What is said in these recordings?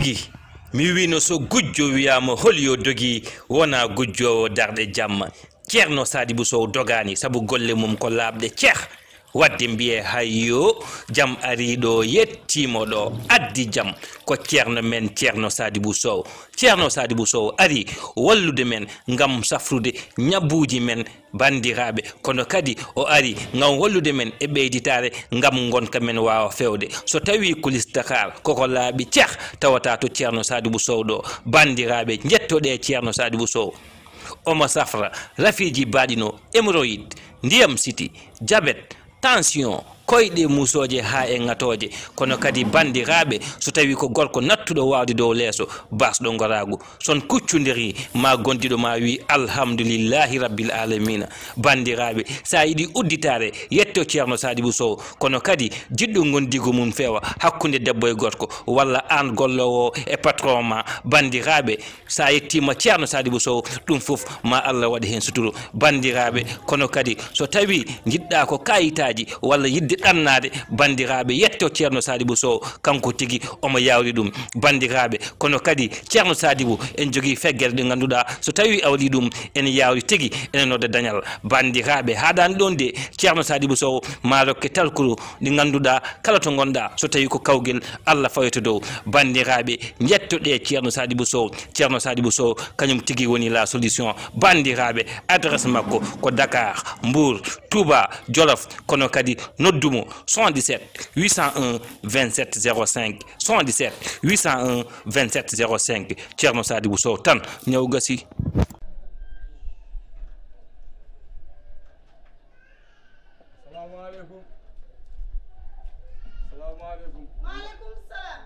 tigi mi wino so gujjo wiyama holyo dogi wona gujjowo darde jamma Ceerno Sadibou Sow dogani sabu golle mum ko labde ceeh wadde mbiye hayyo jam ariɗo yettimo ɗo addi jam ko ceerno men Ceerno Sadibou Sow. Ceerno Sadibou Sow ari wallude men ngam safrude ñabbuji men bandiraɓe kono kadi o ari ngam wallude men e ɓeyditare ngam gonka men wawa fewde so tawi kulis Dakar koko laaɓi ceeh tawata to Ceerno Sadibou Sow ɗo bandiraɓe jettoɗe Ceerno Sadibou Sow omo safra rafiji baɗino hémorroïde ndiyam siti diabète tension koyɗe musoje ha e ngatoje kono kadi bandiraɓe so tawi ko gorko nattuɗo wawde dow leeso basɗo goragu son kuccudiri ma gondiɗo ma wi alhamdulillahi rabbil alamina bandiraɓe sa yiɗi udditare yetto Ceerno Sadibou Sow kono kadi jiɗɗo gondigo mum fewa hakkude debbo e gorko walla an gollowo e patron ma bandiraɓe sa yettima Ceerno Sadibou Sow ɗum foof ma Allah waɗi hen suturu bandiraɓe kono kadi so tawi jiɗɗa ko kayitaji walla yidde ɗannade bandiraɓe yetto Ceerno Sadibou Sow kanko tigi omo yawri ɗum bandiraɓe kono kadi Ceerno Sadibou en jogui feggere ɗe ganduɗa so tawi awli ɗum ene yawri tigi ene nodda dañal bandiraɓe haɗani ɗon de Ceerno Sadibou Sow ma rokke talkuru ɗi ganduɗa kala to gonɗa so tawi ko kawguel Allah fayoto dow bandiraɓe jettoɗe Ceerno Sadibou Sow. Ceerno Sadibou Sow kañum tigi woni la solution bandiraɓe adresse makko ko Dakar Mbour Touba Jolof kono kadi noddumo 77 801 27 05 77 801 27 05 Ceerno Sadibou Sow tan ñaw gasi. Assalamualaikum. Assalamualaikum. Waalaikumsalam.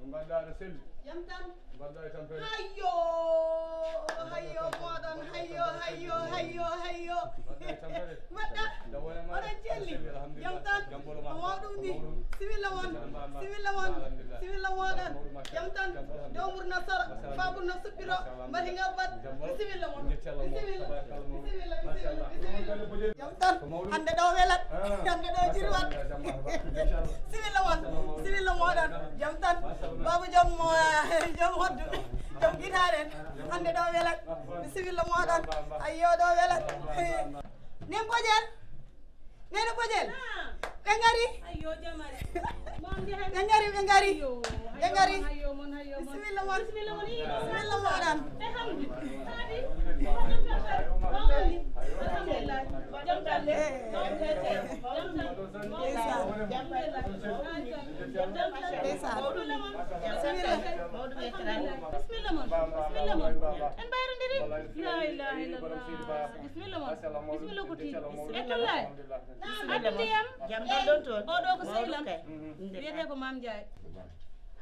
Mbaddaɗo selli. Jam tan. Mbadda e tampere. Hayyo moɗon hayyo. Mbadda e tampere. Mbaɗɗa. Dawone ma. Oɗon celli. Alhamdulillah. Jam tan. Jambolo ma. Ko mawɗum ni. Similla moɗon. Jam tan. Dowmur no soro. Babur no suɓɓiro. Mbati ngabbat. Bisimilla mon. Bisimilla. Jam tan. Hande ɗo welat. Hande ɗo jirwat. Similla moɗon. Jam tan. Babu jom hoddu. Jom guitaren. Hande ɗo welat. Bisimilla moɗon. Ayyo ɗo welat. Nen Bojel. Nene Bojel. Ɓe ngari. Ɓe ngari. Bisimilla moɗon.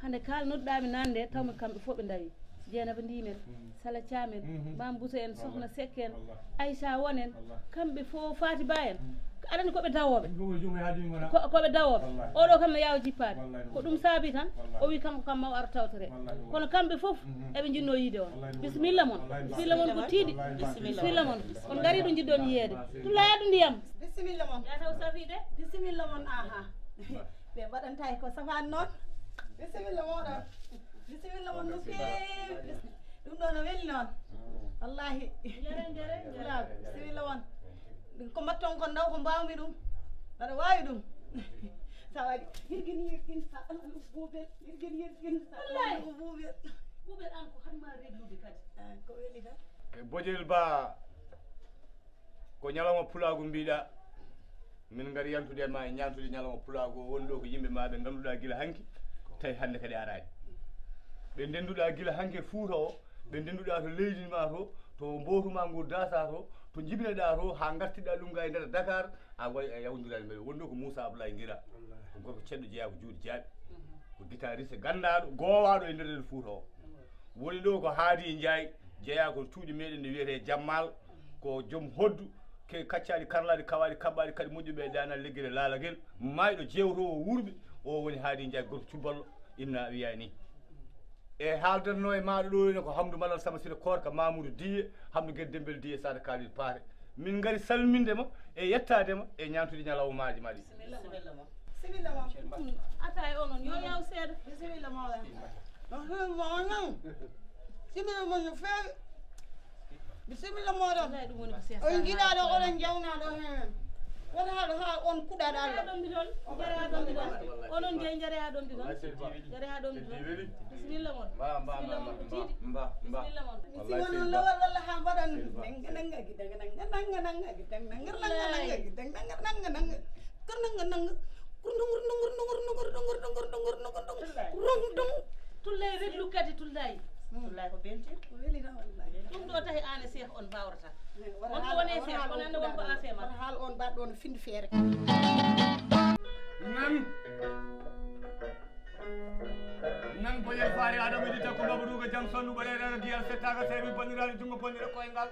hande kala nodɗami nande tawmi kamɓe fof ɓe dawi Dieynaba Ndimen Sala Thiamen Mam Bousso en Sokhna Seck en Aïcha wonen kamɓe fof Faty Ba en aɗani koɓe dawoɓe koɓe dawoɓe oɗo kam no yawa jippade ko ɗum saabi tan o wi kanko kam maw ara tawtere kono kamɓe fof eɓe jinno yiide on bisimilla moon ko tiiɗi bisimilla moon on gari ɗo jiɗɗon yiyede tulayadu ndiyam Bisimilla mon. yataw safide Bisimilla mon aha. Ɓe mbaɗanta ko safani noon. Bisimilla moɗon. Bisimilla mon no feewi. Ɗum ɗo no weli noon. Wallahi. Bisimilla mon. Ko mbatton kon daw ko mbawmi ɗum. Aɗa wawi ɗum. Sa waɗi yirgin sa alano buubel. Yirgin sa alano buubel. ɓuuɓel an ko hanma reglude kadi Ko weli tan. Bojel Ba ko ñalawma pulagu mbiɗa min ngari yantude ma e ñantude ñalawma pulagu o woni ɗo ko yimɓe ma ɓe ganduɗa guila hanki tawi hande kadi arani ɓe ndenduɗa guila hanke Fouta o ɓe ndenduɗa to leydi ma to mbotuma ngu dasa to jibinaɗa to ha gartiɗa ɗum ga e nder Dakar a wayi a yawdirani mbeɗe woni ɗo ko Moussa Abdoulaye Guira ko gorko ceɗɗo jeeya ko juuɗe jaaɓi ko guitariste gandaɗo gowaɗo e nder Fouta o woni ɗo ko Haadi Ndiaye jeeya ko tuuɗi meɗen ne wiyete Jammal ko joom hoddu ke kaccaɗi karlaɗi kawaɗi kabɓaɗi kadi moƴƴuɓe e dana leggere laalagel mayɗo jewtowo wurɓe o woni Haadi Ndiaye gorko cuballo inna wiya ni e haaldanno e maɗo ɗo ene ko Hamdou Malal Samba Sira Korka Mamoudou Diye Hamdou Gueye Dembel Diye Sada Kalil Paate min ngari salmindema e yettadema e ñantude ñalawmaji ma ɗi Bisimilla mon. atta e onon yo yaw seeɗa Bisimilla moɗon. simila mo no fe bisimilla moɗon wallahi ɗum woni ko Cheikh on jiɗaɗo oɗon jawnaɗo hen wona haɗo ha on kuɗaɗo Allah ɗon ɗi toon jare ha ɗon ɗi toon onon jeeyi jare ha ɗon ɗi toon jare ha ɗon ɗi toon bisimilla moon bisimilla moon ko tiiɗi bisimilla moon sima noon lawal walla ha mbaɗan nanga gidanga nanga nanga gidang nanga nanga gidang nanga nanga nanga kor nanga nanga tullay reglu kadi tullay tullay ko belti ko welita wallahi ɗum ɗo tahi an e Cheikh on bawrata on ko woni Cheikh on ande wonko affaire ma haal on mbaɗɗo no finde feere nan boyel faari adama ɗi takko babaduga jam sonnu ɓaɗeɗaɗo diyal settaga sewi banniraɗo jungo bonnire koyngal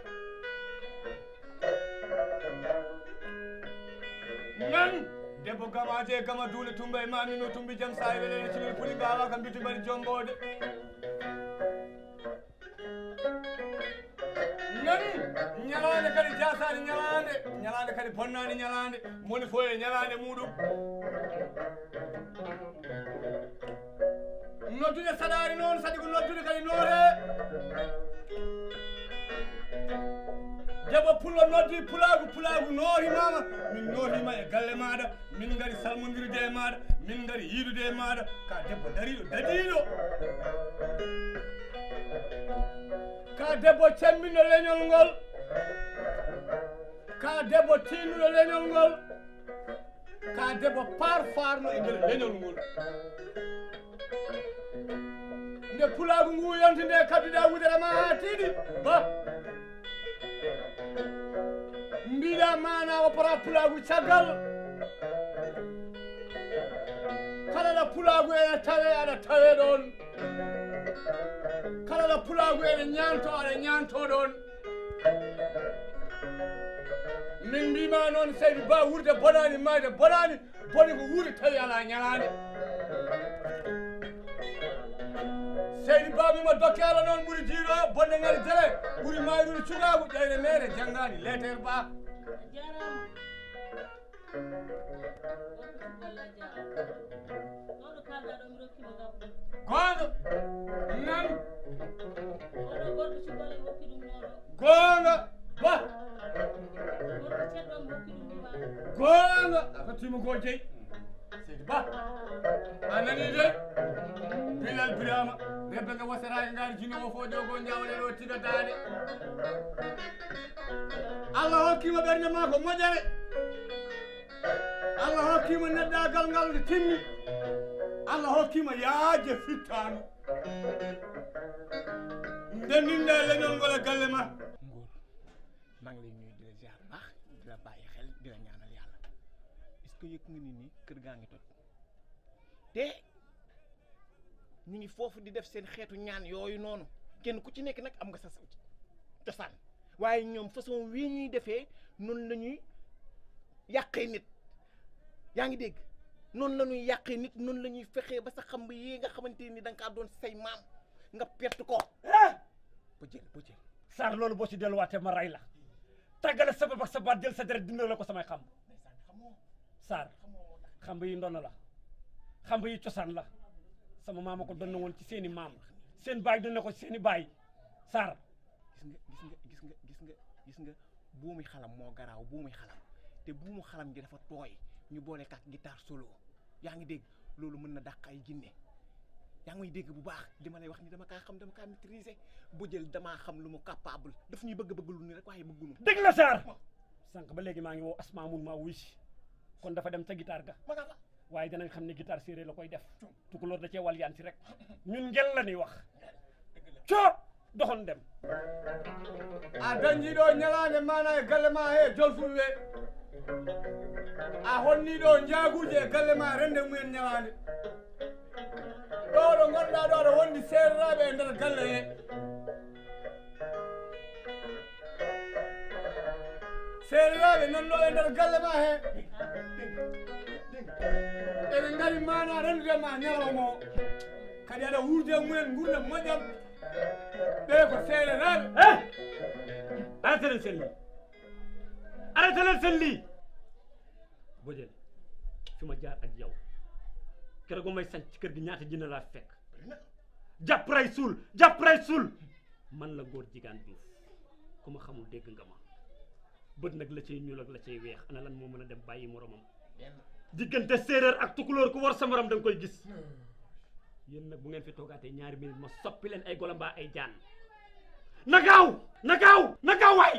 nan debbo gamaje gama duule tumba e mamino tumbi jam sa welene cimil puli gawa kam mbiti mbaɗi jombode nan ñalande kadi jasade ñalande kadi bonnani ñalande moni fo e ñalande muɗum noddude saɗari noon sadi ko noddude kadi noore debbo pullo noddi pulagu noorimama min nootima e galle maɗa min gari salmodirde e maɗa min gari yiidude e maɗa ka debbo dariɗo dadiɗo ka debbo cemminɗo leñol ngol ka debbo tinnuɗo leñol ngol ka debbo farno e nder leñol ngol nde pulagu ngu yonti nde kadduɗa wudere ma ha tiiɗi ba mbiɗa mana o para pulagu caggal kala ɗo pulagu ene tawe aɗa tawe ɗon kala ɗo pulagu ene ñanto aɗa ñanto ɗon min mbima noon seydi ba wurde bonani mayde bonani boni ko wuuri tawi ala ñalande seydi babima dokkela noon ɓuuri jiiɗo bonde ngari jele ɓuuri mayrude cukagu ƴeyde mere janggani lettere ba jarama walla jarama ɗo kalɗa ɗo mi rokkima gam gonga nan oɗo gorɗo cuɓale mi hokki ɗum noɗo gonga ba gorɗo ceɗɗo mi hokki ɗum ɗuma gonga a fottima ko jeeyi seydi ba a nani de bilal birama rebbe nga wasaraki ngari jinowo fo ɗo ko jawle ɗo tiga dade Allah hokkima ɓernde ma ko moƴere Allah hokkima neɗɗagal ngal nde timmi Allah hokkima yaaje fittanu ndendinde leñol ngol e galle ma Ngor maa ngi lay nuyu di la ziar baax di la bàyyi xel di la ñaanal yàlla est-ce que yëg nga ni kër gaa ngi toj te ñu ngi foofu di def seen xeetu ñaan yooyu noonu kenn ku ci nekk nag am nga sa cosaan waaye ñoom façon wii ñuy defee noonu la ñuy yàqee nit yaa ngi dégg noonu la ñuy yàqee nit noonu la ñuy fexee ba sa xam ba yi nga xamante ni da nga kaa doon say maam nga perte ko ba jël Sarr loolu boo ci delluwaatee ma rey la tàggale sa bopp ak sa baat jël sa deret dindal la ko samay xam Sarr xam yi ndono la xam yi cosaan la sama maama ko doon na woon ci seeni maam seen baay doon na ko ci seeni baay Sarr gis nga buumi xalam moo garaaw buumi xalam te buumu xalam gi dafa tooy ñu boole kat guitare solo yaa ngi dégg loolu mën na dàq ay jinne yaa ngi may dégg bu baax li ma lay wax ni dama kaa xam dama kaa maîtriser bu jël damaa xam lu mu capable daf ñuy bëgg lu ni rek waaye bëggunu dégg la Sarr sànq ba léegi maa ngi woo Asma mun maa wuy si kon dafa dem ca guitare ga ma nga fa waaye danañ xam ne guitare séeréer la koy def tukulóor da cee wal yaan si rek ñun ngel la ñuy wax coo doxon dem a dañjiɗo ñalande mana e galle ma he jolfuɓe a honniɗo jaaguji e galle ma rende mumen ñalande ɗo ɗo gonɗa ɗo aɗa wondi seereraɓe e nder galle he seereraɓe nanɗo e nder galle ma he eɓe ngari mana rendude ma ñalawma o kadi aɗa wurde mumen gurde moƴƴam ɓe ko seereraɓe arrêté leen seen lii arrêté leen seen lii Bodiel fi ma jaar ak yow keroog may sanc ci kër gi ñaata jinne laa fekk jàpp ray suul man la góor jigaan Diouf ku ma xamul dégg nga ma bët nag la cay ñuul ak la cay weex ana lan moo mën a dem bàyyi moromam diggante séeréer ak tukulóor ku war sa morom da nga koy gis yéen nag bu ngeen fi toogaatee ñaari minute ma soppi leen ay golo mbaa ay jaan na gaaw waay